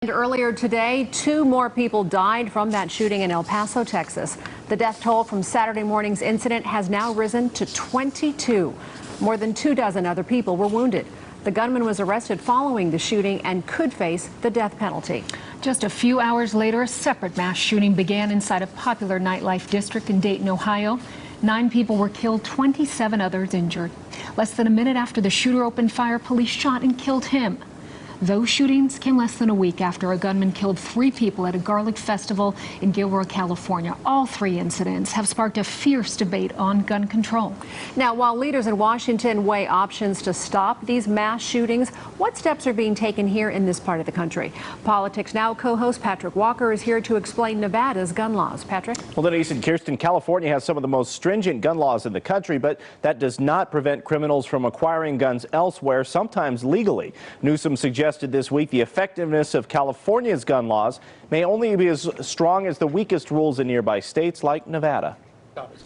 And earlier today, 2 more people died from that shooting in El Paso, Texas. The death toll from Saturday morning's incident has now risen to 22. More than 24 other people were wounded. The gunman was arrested following the shooting and could face the death penalty. Just a few hours later, a separate mass shooting began inside a popular nightlife district in Dayton, Ohio. 9 people were killed, 27 others injured. Less than a minute after the shooter opened fire, police shot and killed him. Those shootings came less than a week after a gunman killed 3 people at a garlic festival in Gilroy, California. All 3 incidents have sparked a fierce debate on gun control. Now, while leaders in Washington weigh options to stop these mass shootings, what steps are being taken here in this part of the country? Politics Now co-host Patrick Walker is here to explain Nevada's gun laws. Patrick? Well, Denise and Kirsten, California has some of the most stringent gun laws in the country, but that does not prevent criminals from acquiring guns elsewhere, sometimes legally. Newsom suggested this week the effectiveness of California's gun laws may only be as strong as the weakest rules in nearby states like Nevada.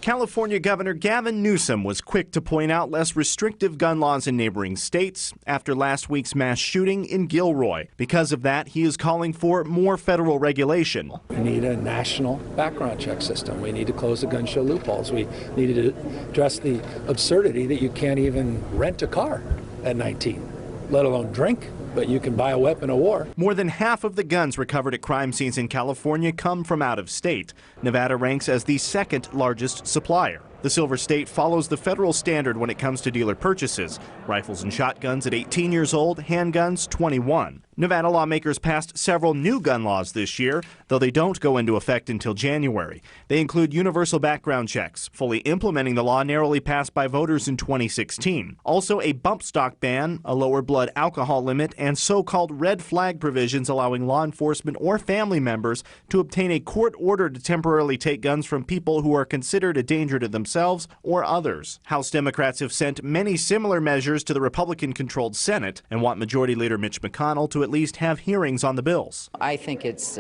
California Governor Gavin Newsom was quick to point out less restrictive gun laws in neighboring states after last week's mass shooting in Gilroy. Because of that, he is calling for more federal regulation. We need a national background check system. We need to close the gun show loopholes. We need to address the absurdity that you can't even rent a car at 19, let alone drink. But you can buy a weapon of war. More than half of the guns recovered at crime scenes in California come from out of state. Nevada ranks as the 2nd largest supplier. The Silver State follows the federal standard when it comes to dealer purchases. Rifles and shotguns at 18 years old, handguns 21. Nevada lawmakers passed several new gun laws this year, though they don't go into effect until January. They include universal background checks, fully implementing the law narrowly passed by voters in 2016. Also a bump stock ban, a lower blood alcohol limit, and so-called red flag provisions allowing law enforcement or family members to obtain a court order to temporarily take guns from people who are considered a danger to themselves or others. House Democrats have sent many similar measures to the Republican-controlled Senate and want Majority Leader Mitch McConnell to at least have hearings on the bills. I think it's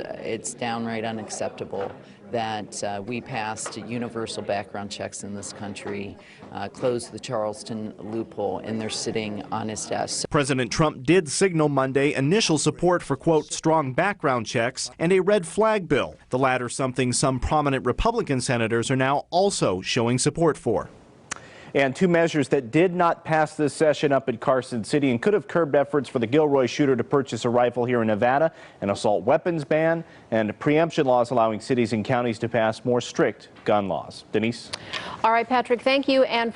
downright unacceptable that we passed universal background checks in this country, closed the Charleston loophole, and they're sitting on his desk. President Trump did signal Monday initial support for, quote, strong background checks and a red flag bill, the latter something some prominent Republican senators are now also showing support for. And 2 measures that did not pass this session up in Carson City and could have curbed efforts for the Gilroy shooter to purchase a rifle here in Nevada, an assault weapons ban, and preemption laws allowing cities and counties to pass more strict gun laws. Denise? All right, Patrick, thank you. And